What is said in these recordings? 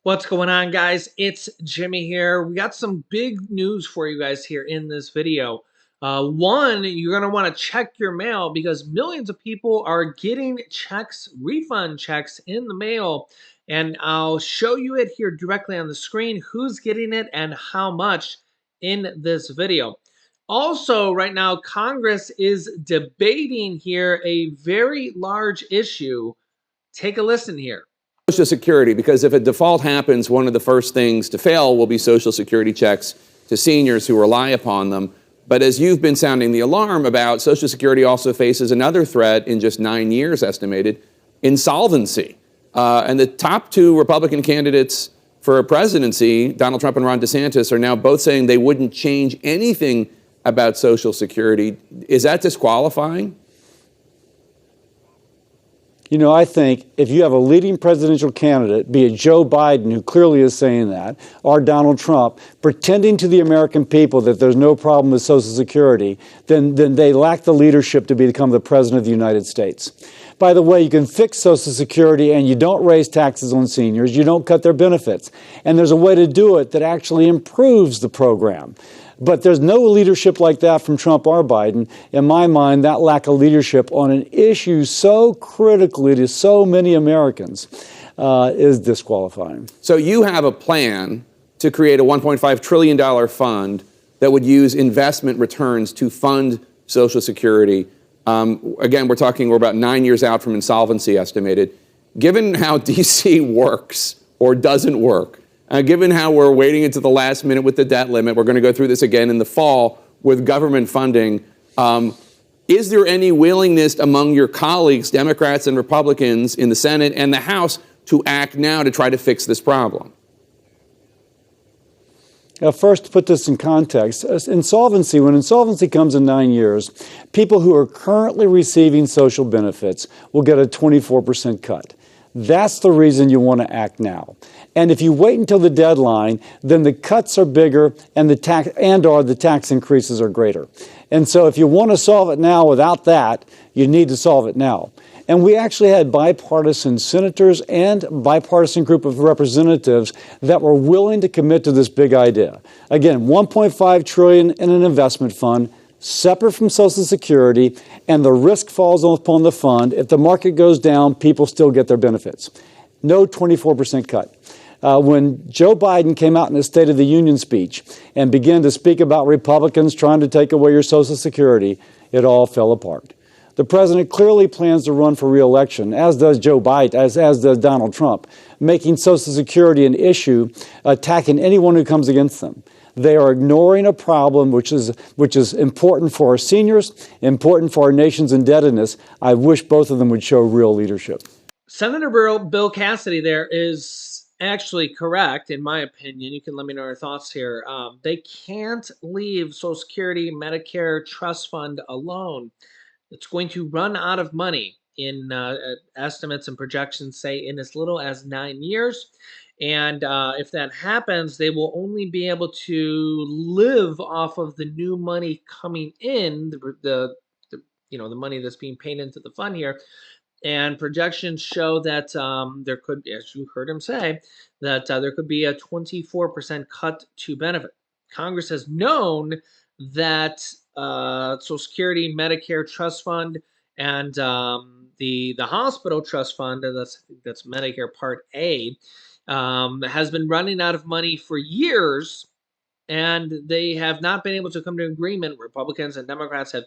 What's going on, guys? It's Jimmy here. We got some big news for you guys here in this video. One, you're going to want to check your mail because millions of people are getting checks, refund checks in the mail. And I'll show you it here directly on the screen, who's getting it and how much in this video. Also, right now, Congress is debating here a very large issue. Take a listen here. Social Security, because if a default happens, one of the first things to fail will be Social Security checks to seniors who rely upon them. But as you've been sounding the alarm about, Social Security also faces another threat in just 9 years estimated, insolvency. And the top two Republican candidates for a presidency, Donald Trump and Ron DeSantis, are now both saying they wouldn't change anything about Social Security. Is that disqualifying? You know, I think if you have a leading presidential candidate, be it Joe Biden, who clearly is saying that, or Donald Trump, pretending to the American people that there's no problem with Social Security, then they lack the leadership to become the president of the United States. By the way, you can fix Social Security and you don't raise taxes on seniors, you don't cut their benefits. And there's a way to do it that actually improves the program. But there's no leadership like that from Trump or Biden. In my mind, that lack of leadership on an issue so critically to so many Americans is disqualifying. So you have a plan to create a $1.5 trillion fund that would use investment returns to fund Social Security. Again, we're about 9 years out from insolvency estimated. Given how D.C. works or doesn't work, given how we're waiting until the last minute with the debt limit, we're going to go through this again in the fall with government funding. Is there any willingness among your colleagues, Democrats and Republicans in the Senate and the House, to act now to try to fix this problem? First, to put this in context, when insolvency comes in 9 years, people who are currently receiving social benefits will get a 24% cut. That's the reason you want to act now. And if you wait until the deadline, then the cuts are bigger and the tax increases are greater. And so if you want to solve it now without that, you need to solve it now. And we actually had bipartisan senators and bipartisan group of representatives that were willing to commit to this big idea. Again, $1.5 trillion in an investment fund, separate from Social Security, and the risk falls upon the fund. If the market goes down, people still get their benefits. No 24% cut. When Joe Biden came out in his State of the Union speech and began to speak about Republicans trying to take away your Social Security, it all fell apart. The president clearly plans to run for re-election, as does Joe Biden, as does Donald Trump, making Social Security an issue, attacking anyone who comes against them. They are ignoring a problem which is important for our seniors, important for our nation's indebtedness. I wish both of them would show real leadership. Senator Bill Cassidy there is actually correct, in my opinion. You can let me know your thoughts here. They can't leave Social Security, Medicare, trust fund alone. It's going to run out of money in estimates and projections say in as little as 9 years. And if that happens, they will only be able to live off of the new money coming in, the money that's being paid into the fund here. And projections show that there could, as you heard him say, that there could be a 24% cut to benefit. Congress has known that Social Security, Medicare Trust Fund, and the hospital trust fund, and that's Medicare Part A, has been running out of money for years, and they have not been able to come to an agreement. Republicans and Democrats have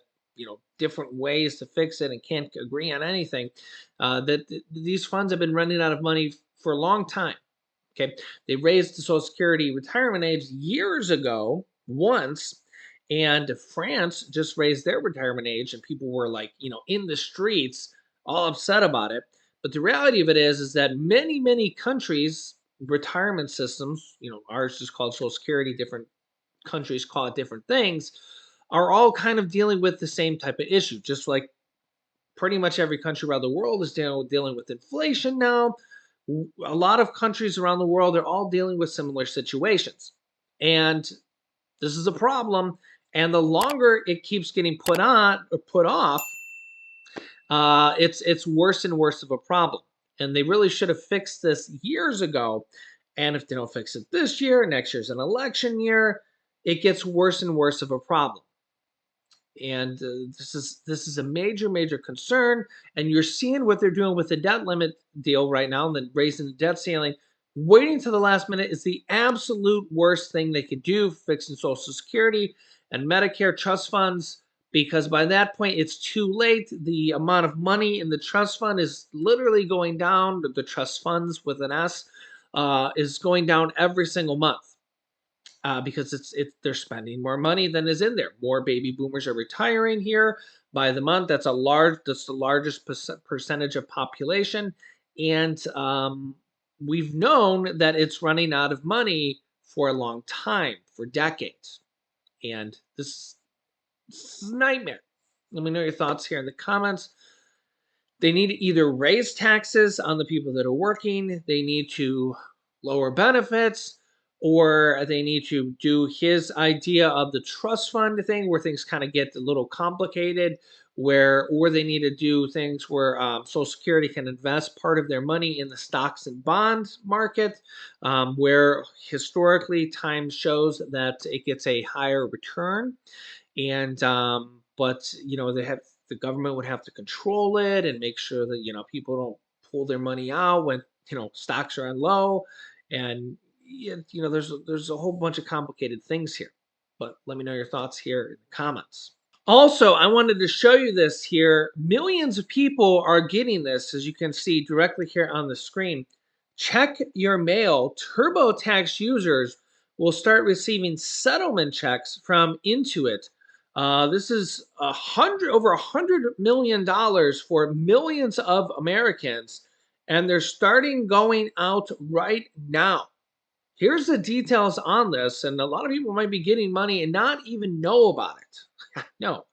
different ways to fix it and can't agree on anything. These funds have been running out of money for a long time. Okay, they raised the Social Security retirement age years ago once, and France just raised their retirement age, and people were in the streets all upset about it. But the reality of it is that many countries retirement systems, ours is called Social Security, different countries call it different things, are all kind of dealing with the same type of issue. Just like pretty much every country around the world is dealing with inflation now. A lot of countries around the world are all dealing with similar situations. And this is a problem. And the longer it keeps getting put off, it's worse and worse of a problem. And they really should have fixed this years ago. And if they don't fix it this year, next year's an election year, it gets worse and worse of a problem. And this is a major concern. And you're seeing what they're doing with the debt limit deal right now, and then raising the debt ceiling. Waiting to the last minute is the absolute worst thing they could do, fixing Social Security and Medicare trust funds, because by that point it's too late. The amount of money in the trust fund is literally going down. The trust funds with an S is going down every single month because they're spending more money than is in there. More baby boomers are retiring here by the month. That's the largest percentage of population, and we've known that it's running out of money for a long time, for decades, and this is a nightmare. Let me know your thoughts here in the comments. They need to either raise taxes on the people that are working, they need to lower benefits, or they need to do his idea of the trust fund thing where things kind of get a little complicated, or they need to do things where Social Security can invest part of their money in the stocks and bonds market, where historically time shows that it gets a higher return. And but the government would have to control it and make sure that people don't pull their money out when stocks are on low, and there's a whole bunch of complicated things here. But let me know your thoughts here in the comments. Also, I wanted to show you this here. Millions of people are getting this, as you can see directly here on the screen. Check your mail. TurboTax users will start receiving settlement checks from Intuit. This is over $100 million for millions of Americans, and they're starting going out right now. Here's the details on this, and a lot of people might be getting money and not even know about it. No,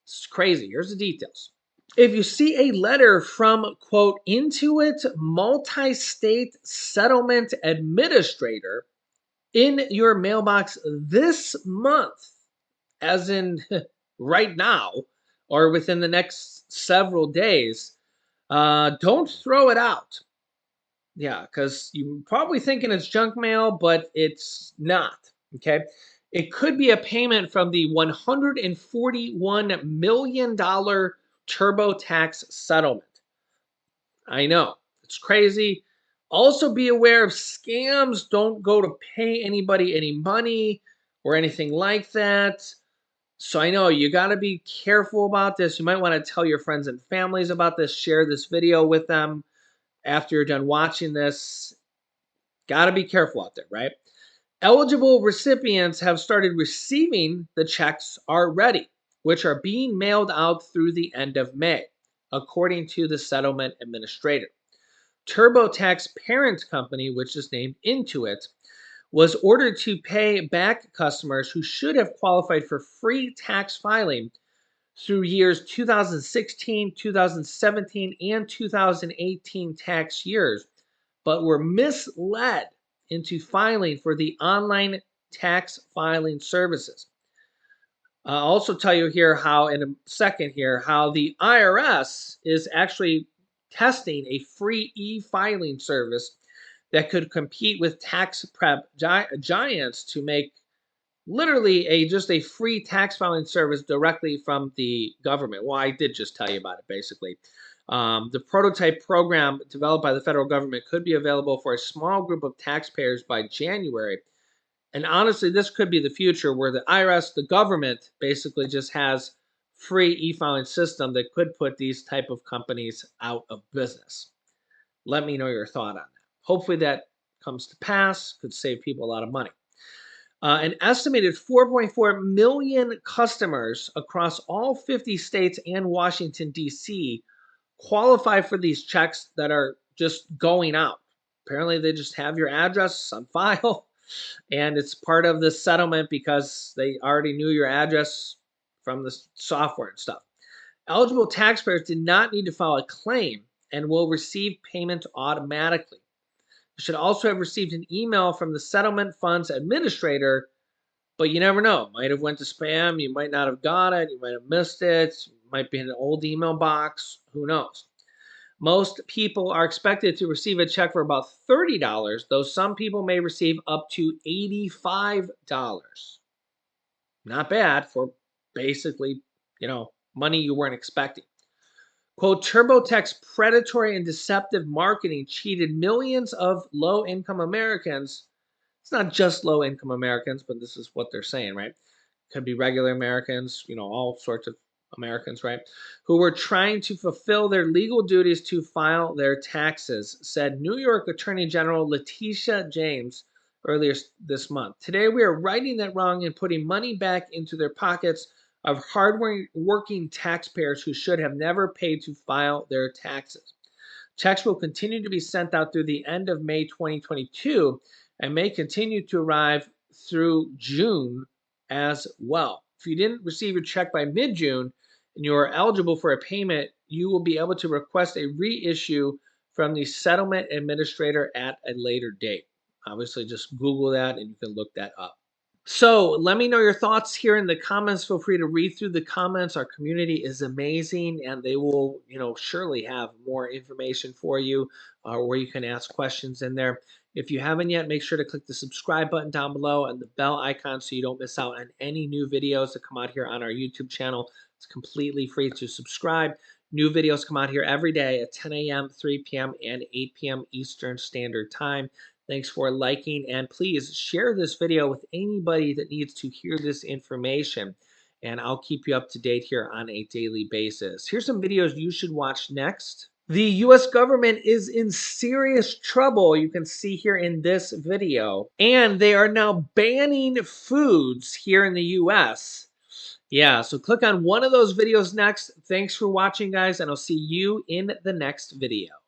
it's crazy. Here's the details. If you see a letter from, quote, Intuit Multi-State Settlement Administrator in your mailbox this month, as in right now or within the next several days, don't throw it out. Yeah, because you're probably thinking it's junk mail, but it's not. Okay. It could be a payment from the $141 million TurboTax settlement. I know, it's crazy. Also, be aware of scams. Don't go to pay anybody any money or anything like that. So I know you got to be careful about this. You might want to tell your friends and families about this. Share this video with them after you're done watching this. Got to be careful out there, right? Eligible recipients have started receiving the checks already, which are being mailed out through the end of May, according to the settlement administrator. TurboTax parent company, which is named Intuit, was ordered to pay back customers who should have qualified for free tax filing through years 2016, 2017, and 2018 tax years, but were misled into filing for the online tax filing services. I'll also tell you here how, in a second here, how the IRS is actually testing a free e-filing service that could compete with tax prep giants to make literally just a free tax filing service directly from the government. Well, I did just tell you about it, basically. The prototype program developed by the federal government could be available for a small group of taxpayers by January. And honestly, this could be the future where the IRS, the government, basically just has free e-filing system that could put these type of companies out of business. Let me know your thought on that. Hopefully that comes to pass. Could save people a lot of money. An estimated 4.4 million customers across all 50 states and Washington, D.C. qualify for these checks that are just going out. Apparently, they just have your address on file, and it's part of the settlement because they already knew your address from the software and stuff. Eligible taxpayers did not need to file a claim and will receive payment automatically. You should also have received an email from the settlement funds administrator, but you never know. Might have went to spam. You might not have got it. You might have missed it. It might be in an old email box. Who knows? Most people are expected to receive a check for about $30, though some people may receive up to $85. Not bad for basically, money you weren't expecting. Quote, TurboTax's predatory and deceptive marketing cheated millions of low-income Americans. It's not just low-income Americans, but this is what they're saying, right? Could be regular Americans, all sorts of Americans, right? Who were trying to fulfill their legal duties to file their taxes, said New York Attorney General Letitia James earlier this month. Today, we are righting that wrong and putting money back into their pockets of hard-working taxpayers who should have never paid to file their taxes. Checks will continue to be sent out through the end of May 2022 and may continue to arrive through June as well. If you didn't receive your check by mid-June and you are eligible for a payment, you will be able to request a reissue from the settlement administrator at a later date. Obviously, just Google that and you can look that up. So let me know your thoughts here in the comments. Feel free to read through the comments. Our community is amazing, and they will, surely have more information for you, where you can ask questions in there. If you haven't yet, make sure to click the subscribe button down below and the bell icon so you don't miss out on any new videos that come out here on our YouTube channel. It's completely free to subscribe. New videos come out here every day at 10 a.m., 3 p.m., and 8 p.m. Eastern Standard Time. Thanks for liking, and please share this video with anybody that needs to hear this information. And I'll keep you up to date here on a daily basis. Here's some videos you should watch next. The U.S. government is in serious trouble, you can see here in this video. And they are now banning foods here in the U.S. Yeah, so click on one of those videos next. Thanks for watching, guys, and I'll see you in the next video.